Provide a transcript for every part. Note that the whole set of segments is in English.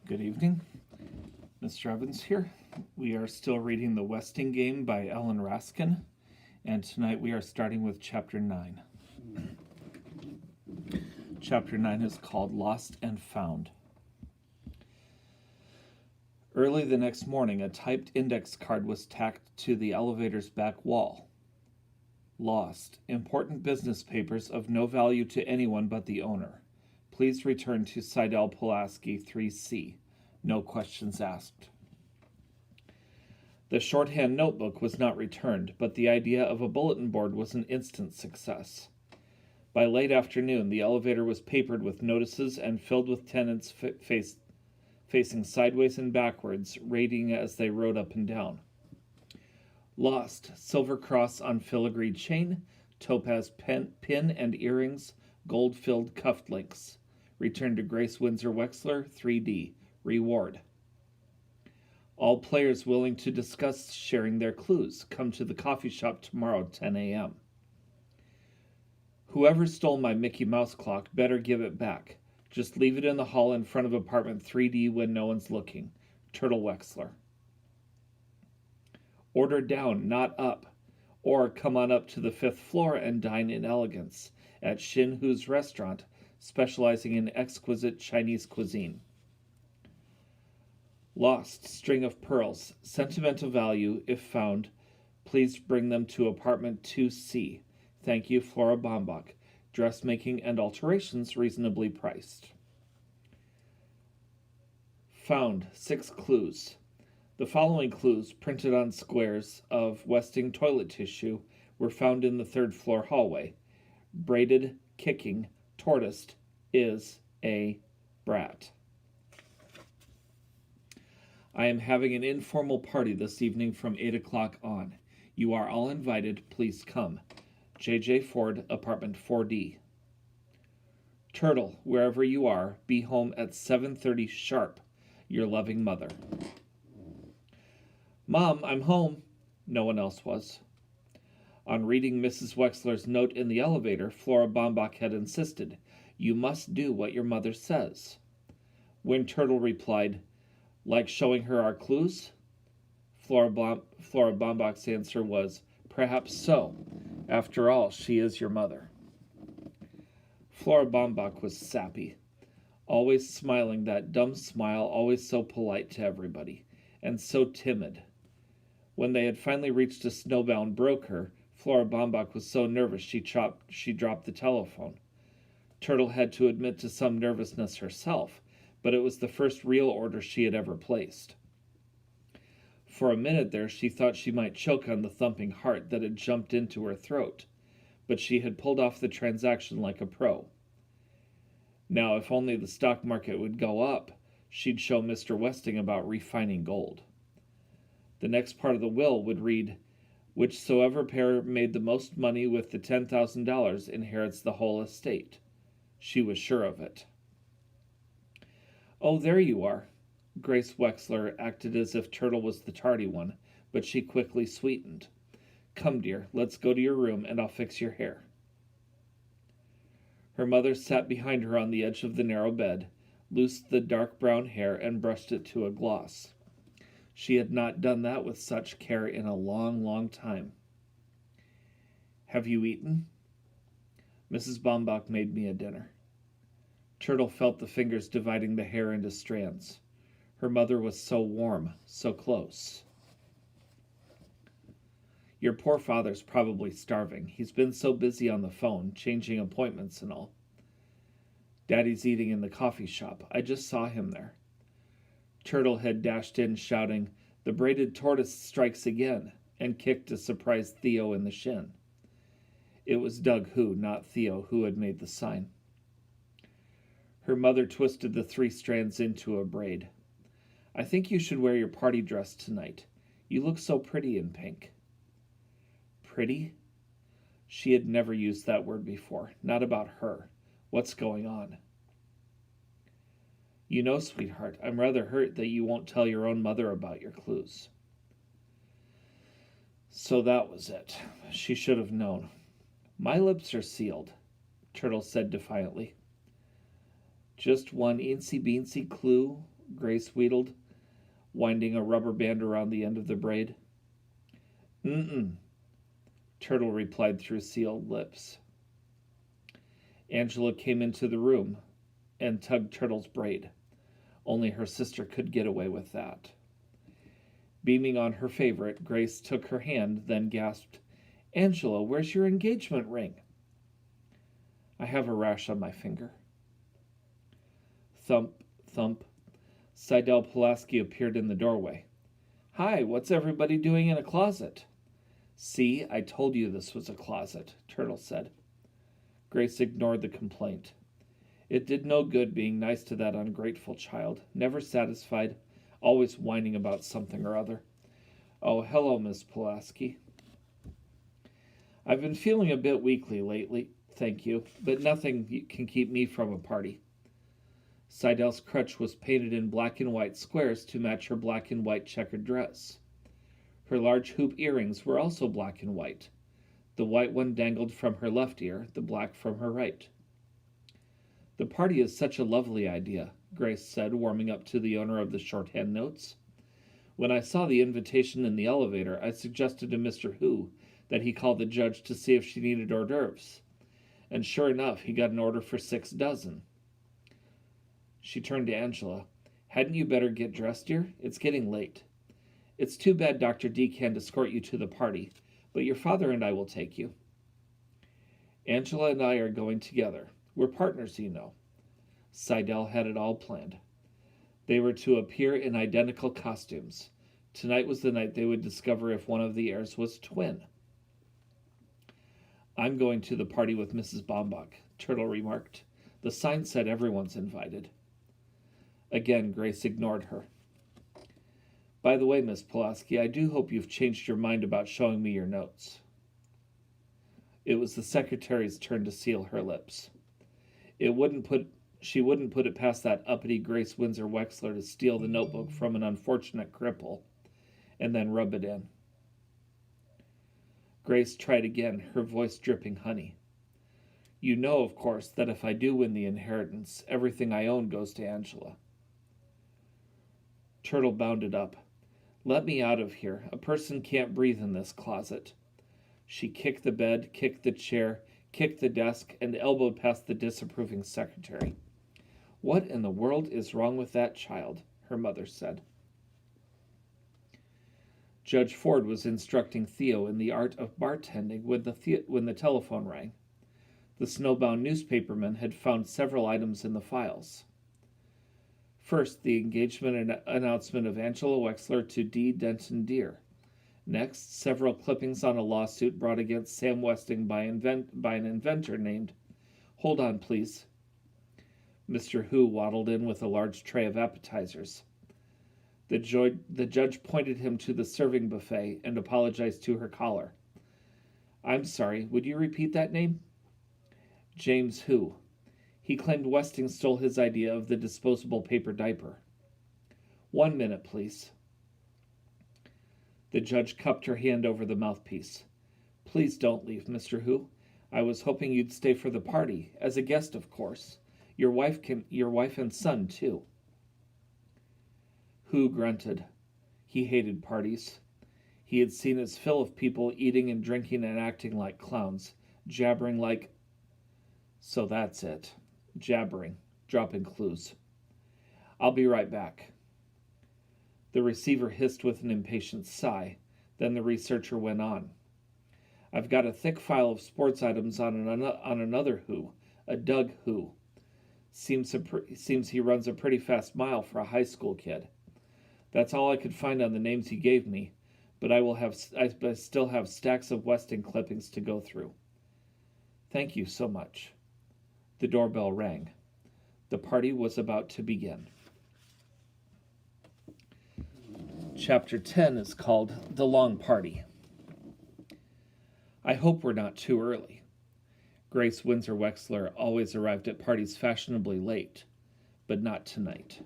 Good evening. Mr. Evans here. We are still reading The Westing Game by Ellen Raskin, and tonight we are starting with Chapter 9. Chapter 9 is called Lost and Found. Early the next morning, a typed index card was tacked to the elevator's back wall. Lost. Important business papers of no value to anyone but the owner. Please return to Seidel Pulaski 3C. No questions asked. The shorthand notebook was not returned, but the idea of a bulletin board was an instant success. By late afternoon, the elevator was papered with notices and filled with tenants facing sideways and backwards, rating as they rode up and down. Lost, silver cross on filigreed chain, topaz pin and earrings, gold-filled cufflinks. Returned to Grace Windsor Wexler, 3D. Reward. All players willing to discuss sharing their clues come to the coffee shop tomorrow, 10 a.m. Whoever stole my Mickey Mouse clock better give it back. Just leave it in the hall in front of apartment 3D when no one's looking. Turtle Wexler. Order down, not up. Or come on up to the 5th floor and dine in elegance at Shin Hu's restaurant, specializing in exquisite Chinese cuisine. Lost, string of pearls. Sentimental value, if found. Please bring them to apartment 2C. Thank you, Flora Bombach. Dressmaking and alterations reasonably priced. Found, 6 clues. The following clues, printed on squares of Westing toilet tissue, were found in the 3rd floor hallway. Braided, kicking, tortoised, is a brat. I am having an informal party this evening from 8 o'clock on. You are all invited. Please come. J.J. Ford, apartment 4D. Turtle, wherever you are, be home at 7:30 sharp. Your loving mother. Mom, I'm home. No one else was. On reading Mrs. Wexler's note in the elevator, Flora Bombach had insisted, "You must do what your mother says." When Turtle replied, "Like showing her our clues?" Flora Bombach's answer was, "Perhaps so. After all, she is your mother." Flora Bombach was sappy, always smiling that dumb smile, always so polite to everybody, and so timid. When they had finally reached a snowbound broker, Flora Bombach was so nervous she dropped the telephone. Turtle had to admit to some nervousness herself, but it was the first real order she had ever placed. For a minute there, she thought she might choke on the thumping heart that had jumped into her throat, but she had pulled off the transaction like a pro. Now, if only the stock market would go up, she'd show Mr. Westing about refining gold. The next part of the will would read, "Whichsoever pair made the most money with the $10,000 inherits the whole estate." She was sure of it. "Oh, there you are." Grace Wexler acted as if Turtle was the tardy one, but she quickly sweetened. "Come, dear, let's go to your room and I'll fix your hair." Her mother sat behind her on the edge of the narrow bed, loosed the dark brown hair, and brushed it to a gloss. She had not done that with such care in a long, long time. "Have you eaten?" "Mrs. Bombach made me a dinner." Turtle felt the fingers dividing the hair into strands. Her mother was so warm, so close. "Your poor father's probably starving. He's been so busy on the phone, changing appointments and all." "Daddy's eating in the coffee shop. I just saw him there." Turtle had dashed in shouting, "The braided tortoise strikes again," and kicked to surprise Theo in the shin. It was Doug Who, not Theo, who had made the sign. Her mother twisted the 3 strands into a braid. "I think you should wear your party dress tonight. You look so pretty in pink." Pretty? She had never used that word before, not about her. What's going on? "You know, sweetheart, I'm rather hurt that you won't tell your own mother about your clues." So that was it. She should have known. "My lips are sealed," Turtle said defiantly. "Just one eensy-beensy clue," Grace wheedled, winding a rubber band around the end of the braid. Mm-mm, Turtle replied through sealed lips. Angela came into the room and tugged Turtle's braid. Only her sister could get away with that. Beaming on her favorite, Grace took her hand, then gasped, "Angela, where's your engagement ring?" "I have a rash on my finger." Thump, thump. Seidel Pulaski appeared in the doorway. "Hi, what's everybody doing in a closet?" "See, I told you this was a closet," Turtle said. Grace ignored the complaint. It did no good being nice to that ungrateful child, never satisfied, always whining about something or other. "Oh, hello, Miss Pulaski." "I've been feeling a bit weakly lately, thank you, but nothing can keep me from a party." Seidel's crutch was painted in black and white squares to match her black and white checkered dress. Her large hoop earrings were also black and white. The white one dangled from her left ear, the black from her right. "The party is such a lovely idea," Grace said, warming up to the owner of the shorthand notes. "When I saw the invitation in the elevator, I suggested to Mr. Hu that he call the judge to see if she needed hors d'oeuvres. And sure enough, he got an order for 6 dozen. She turned to Angela. "Hadn't you better get dressed, dear? It's getting late. It's too bad Dr. D can't escort you to the party, but your father and I will take you." "Angela and I are going together. We're partners, you know." Seidel had it all planned. They were to appear in identical costumes. Tonight was the night they would discover if one of the heirs was twin. "I'm going to the party with Mrs. Baumbach," Turtle remarked. "The sign said everyone's invited." Again, Grace ignored her. "By the way, Miss Pulaski, I do hope you've changed your mind about showing me your notes." It was the secretary's turn to seal her lips. She wouldn't put it past that uppity Grace Windsor Wexler to steal the notebook from an unfortunate cripple and then rub it in. Grace tried again, her voice dripping honey. "You know, of course, that if I do win the inheritance, everything I own goes to Angela." Turtle bounded up. "Let me out of here. A person can't breathe in this closet." She kicked the bed, kicked the chair, kicked the desk, and elbowed past the disapproving secretary. "What in the world is wrong with that child?" her mother said. Judge Ford was instructing Theo in the art of bartending when the telephone rang. The snowbound newspaperman had found several items in the files. First, the engagement announcement of Angela Wexler to D. Denton Deere. Next, several clippings on a lawsuit brought against Sam Westing by an inventor named... "Hold on, please." Mr. Hu waddled in with a large tray of appetizers. The judge pointed him to the serving buffet and apologized to her caller. "I'm sorry, would you repeat that name?" "James Hu. He claimed Westing stole his idea of the disposable paper diaper." "1 minute, please." The judge cupped her hand over the mouthpiece. "Please don't leave, Mr. Hu. I was hoping you'd stay for the party, as a guest, of course. Your wife and son, too." Hu grunted. He hated parties. He had seen his fill of people eating and drinking and acting like clowns, jabbering like... So that's it. Jabbering, dropping clues. "I'll be right back." The receiver hissed with an impatient sigh. Then the researcher went on. "I've got a thick file of sports items on another Hu, a Doug Hu. Seems he runs a pretty fast mile for a high school kid. That's all I could find on the names he gave me, but I still have stacks of Westing clippings to go through." "Thank you so much." The doorbell rang. The party was about to begin. Chapter 10 is called The Long Party. "I hope we're not too early." Grace Windsor Wexler always arrived at parties fashionably late, but not tonight.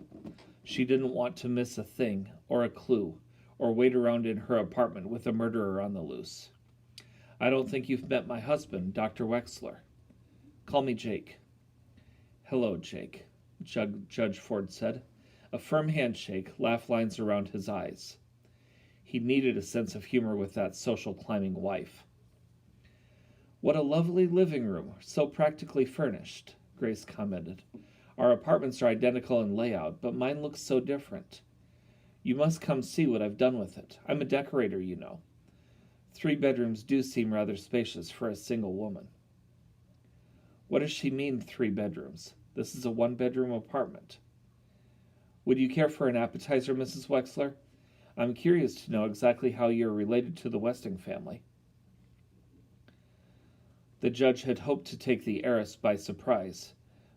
She didn't want to miss a thing, or a clue, or wait around in her apartment with a murderer on the loose. "I don't think you've met my husband, Dr. Wexler." "Call me Jake." "Hello, Jake," Judge Ford said. A firm handshake, laugh lines around his eyes. He needed a sense of humor with that social climbing wife. What a lovely living room, so practically furnished, Grace commented. Our apartments are identical in layout, but mine looks so different. You must come see what I've done with it. I'm a decorator, you know. 3 bedrooms do seem rather spacious for a single woman. What does she mean, 3 bedrooms? This is a 1-bedroom apartment. Would you care for an appetizer, Mrs. Wexler? I'm curious to know exactly how you're related to the Westing family. The judge had hoped to take the heiress by surprise,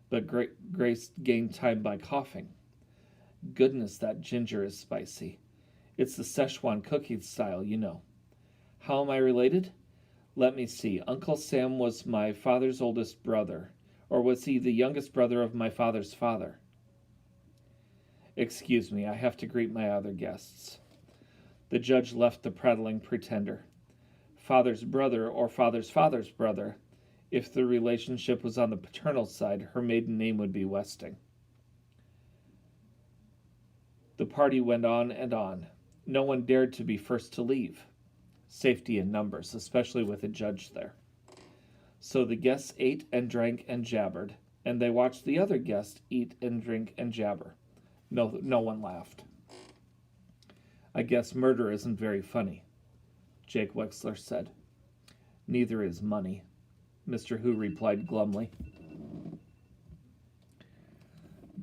but Grace gained time by coughing. Goodness, that ginger is spicy. It's the Szechuan cookie style, you know. How am I related? Let me see. Uncle Sam was my father's oldest brother, or was he the youngest brother of my father's father? Excuse me, I have to greet my other guests. The judge left the prattling pretender. Father's brother or father's father's brother. If the relationship was on the paternal side, her maiden name would be Westing. The party went on and on. No one dared to be first to leave. Safety in numbers, especially with a judge there. So the guests ate and drank and jabbered, and they watched the other guests eat and drink and jabber. No one laughed. I guess murder isn't very funny, Jake Wexler said. Neither is money, Mr. Hu replied glumly.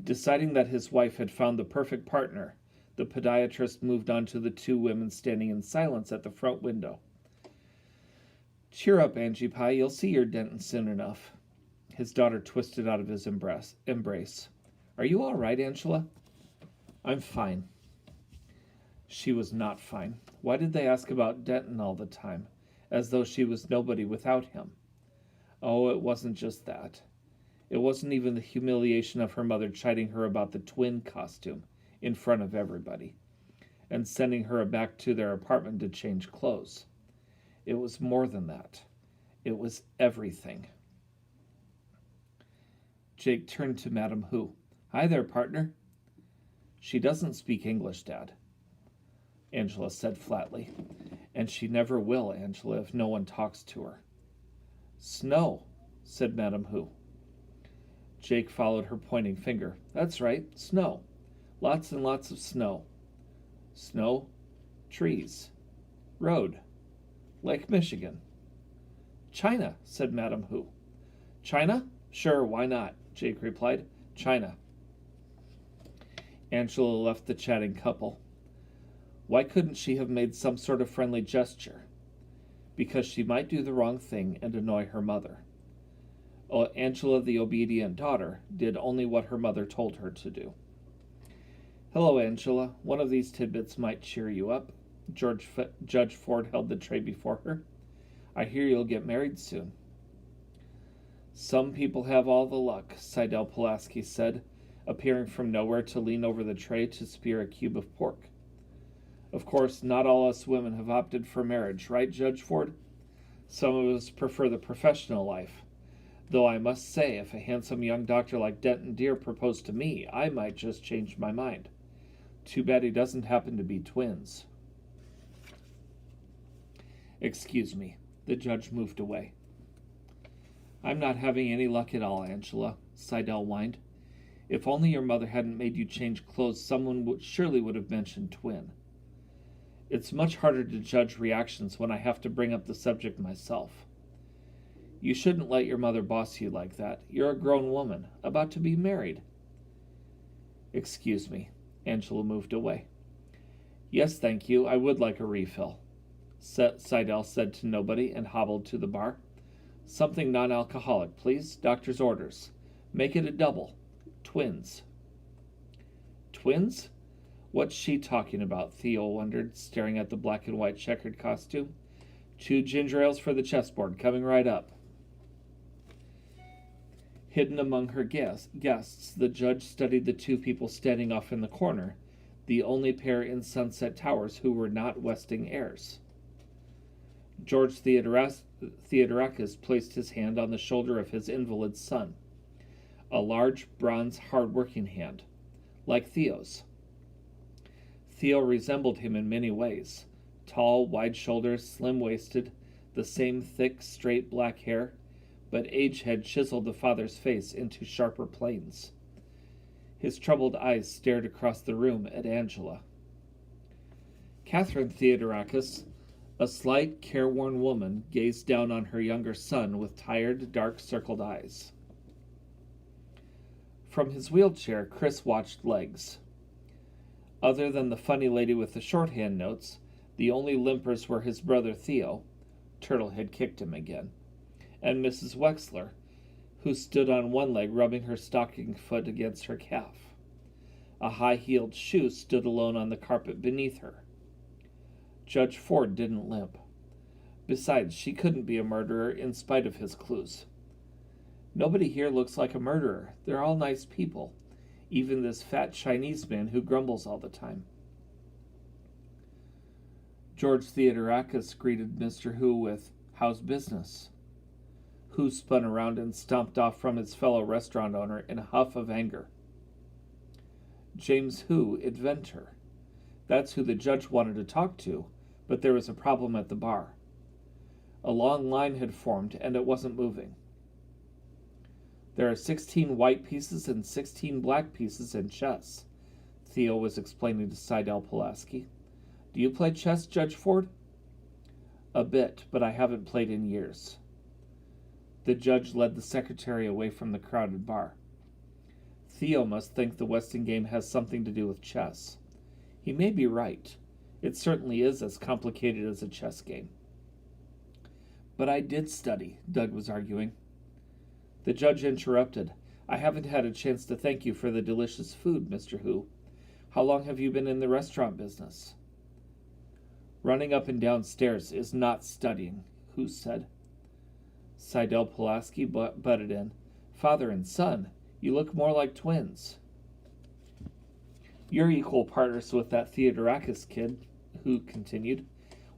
Deciding that his wife had found the perfect partner, the podiatrist moved on to the 2 women standing in silence at the front window. Cheer up, Angie Pie, you'll see your Denton soon enough. His daughter twisted out of his embrace. Are you all right, Angela? I'm fine. She was not fine. Why did they ask about Denton all the time, as though she was nobody without him? Oh, it wasn't just that. It wasn't even the humiliation of her mother chiding her about the twin costume in front of everybody, and sending her back to their apartment to change clothes. It was more than that. It was everything. Jake turned to Madame Hu. Hi there, partner. She doesn't speak English, Dad, Angela said flatly. And she never will, Angela, if no one talks to her. Snow, said Madame Hu. Jake followed her pointing finger. That's right, snow. Lots and lots of snow. Snow, trees, road, Lake Michigan. China, said Madame Hu. China? Sure, why not? Jake replied. China. Angela left the chatting couple. Why couldn't she have made some sort of friendly gesture? Because she might do the wrong thing and annoy her mother. Angela, the obedient daughter, did only what her mother told her to do. Hello, Angela. One of these tidbits might cheer you up. Judge Ford held the tray before her. I hear you'll get married soon. Some people have all the luck, Seidel Pulaski said, appearing from nowhere to lean over the tray to spear a cube of pork. Of course, not all us women have opted for marriage, right, Judge Ford? Some of us prefer the professional life. Though I must say, if a handsome young doctor like Denton Deere proposed to me, I might just change my mind. Too bad he doesn't happen to be twins. Excuse me. The judge moved away. I'm not having any luck at all, Angela, Seidel whined. If only your mother hadn't made you change clothes, someone surely would have mentioned twin. It's much harder to judge reactions when I have to bring up the subject myself. You shouldn't let your mother boss you like that. You're a grown woman, about to be married. Excuse me. Angela moved away. Yes, thank you. I would like a refill, Seidel said to nobody and hobbled to the bar. Something non-alcoholic, please. Doctor's orders. Make it a double. Twins. Twins? What's she talking about? Theo wondered, staring at the black and white checkered costume. 2 ginger ales for the chessboard, coming right up. Hidden among her guests, the judge studied the 2 people standing off in the corner, the only pair in Sunset Towers who were not Westing heirs. George Theodorakis placed his hand on the shoulder of his invalid son, a large, bronze, hard-working hand, like Theo's. Theo resembled him in many ways. Tall, wide shoulders, slim-waisted, the same thick, straight black hair, but age had chiseled the father's face into sharper planes. His troubled eyes stared across the room at Angela. Catherine Theodorakis, a slight, careworn woman, gazed down on her younger son with tired, dark-circled eyes. From his wheelchair, Chris watched legs. Other than the funny lady with the shorthand notes, the only limpers were his brother Theo — Turtle had kicked him again — and Mrs. Wexler, who stood on one leg rubbing her stocking foot against her calf. A high-heeled shoe stood alone on the carpet beneath her. Judge Ford didn't limp. Besides, she couldn't be a murderer in spite of his clues. Nobody here looks like a murderer. They're all nice people. Even this fat Chinese man who grumbles all the time. George Theodorakis greeted Mr. Hu with, "How's business?" Hu spun around and stomped off from his fellow restaurant owner in a huff of anger. James Hu, inventor. That's who the judge wanted to talk to, but there was a problem at the bar. A long line had formed, and it wasn't moving. There are 16 white pieces and 16 black pieces in chess, Theo was explaining to Seidel Pulaski. Do you play chess, Judge Ford? A bit, but I haven't played in years. The judge led the secretary away from the crowded bar. Theo must think the Weston game has something to do with chess. He may be right. It certainly is as complicated as a chess game. But I did study, Doug was arguing. The judge interrupted. I haven't had a chance to thank you for the delicious food, Mr. Hu. How long have you been in the restaurant business? Running up and down stairs is not studying, Hu said. Seidel Pulaski butted in. Father and son, you look more like twins. You're equal partners with that Theodorakis kid, Hu continued.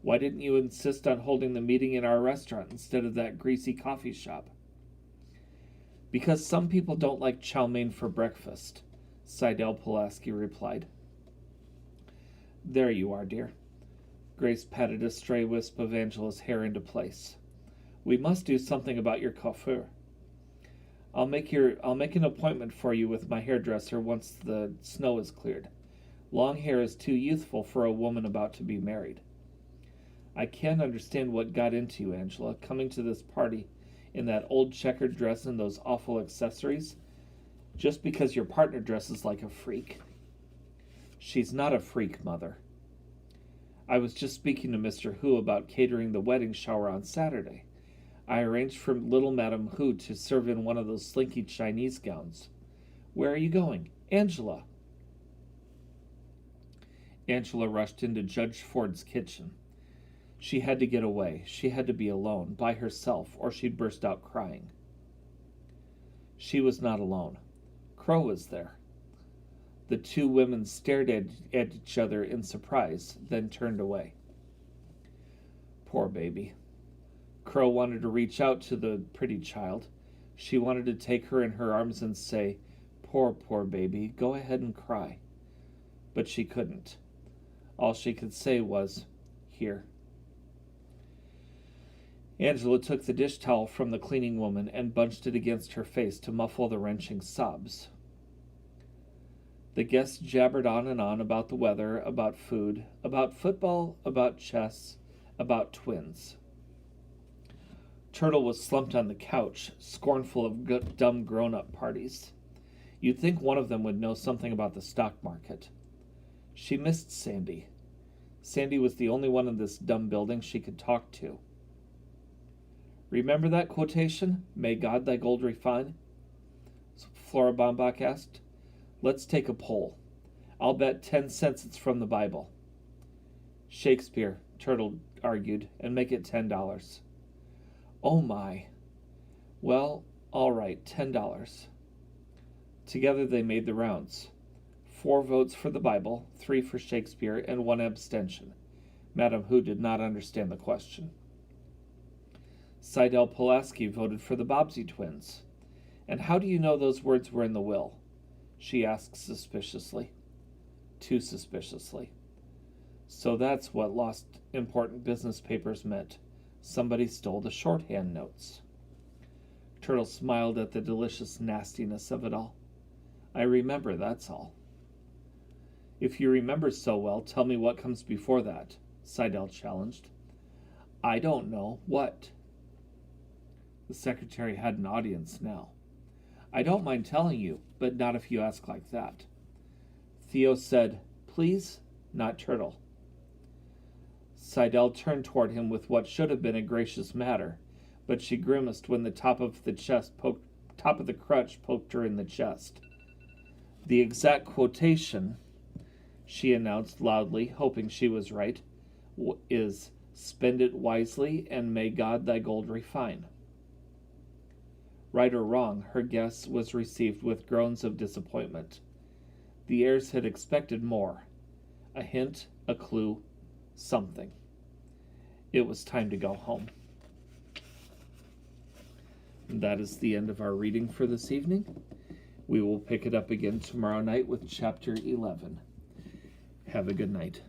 Why didn't you insist on holding the meeting in our restaurant instead of that greasy coffee shop? Because some people don't like chow mein for breakfast, Seidel Pulaski replied. There you are, dear. Grace patted a stray wisp of Angela's hair into place. We must do something about your coiffure. I'll make an appointment for you with my hairdresser once the snow is cleared. Long hair is too youthful for a woman about to be married. I can't understand what got into you, Angela, coming to this party in that old checkered dress and those awful accessories, just because your partner dresses like a freak. She's not a freak, Mother. I was just speaking to Mr. Hu about catering the wedding shower on Saturday. I arranged for little Madame Hu to serve in one of those slinky Chinese gowns. Where are you going? Angela! Angela rushed into Judge Ford's kitchen. She had to get away. She had to be alone, by herself, or she'd burst out crying. She was not alone. Crow was there. The two women stared at each other in surprise, then turned away. Poor baby. Crow wanted to reach out to the pretty child. She wanted to take her in her arms and say, poor baby, go ahead and cry. But she couldn't. All she could say was, here. Angela took the dish towel from the cleaning woman and bunched it against her face to muffle the wrenching sobs. The guests jabbered on and on about the weather, about food, about football, about chess, about twins. Turtle was slumped on the couch, scornful of dumb grown-up parties. You'd think one of them would know something about the stock market. She missed Sandy. Sandy was the only one in this dumb building she could talk to. Remember that quotation? May God thy gold refine? Flora Bombach asked. Let's take a poll. I'll bet 10 cents it's from the Bible. Shakespeare, Turtle argued, and make it $10. Oh my. Well, all right, $10. Together they made the rounds. 4 votes for the Bible, 3 for Shakespeare, and 1 abstention. Madame Hu did not understand the question. Seidel Pulaski voted for the Bobbsey twins. And how do you know those words were in the will? she asked suspiciously. Too suspiciously. So that's what lost important business papers meant. Somebody stole the shorthand notes. Turtle smiled at the delicious nastiness of it all. I remember, that's all. If you remember so well, tell me what comes before that, Seidel challenged. I don't know. What? The secretary had an audience now. I don't mind telling you, but not if you ask like that. Theo said, please, not Turtle. Seidel turned toward him with what should have been a gracious manner, but she grimaced when the top of the crutch poked her in the chest. The exact quotation, she announced loudly, hoping she was right, is, spend it wisely, and may God thy gold refine. Right or wrong, her guess was received with groans of disappointment. The heirs had expected more. A hint, a clue, something. It was time to go home. And that is the end of our reading for this evening. We will pick it up again tomorrow night with chapter 11. Have a good night.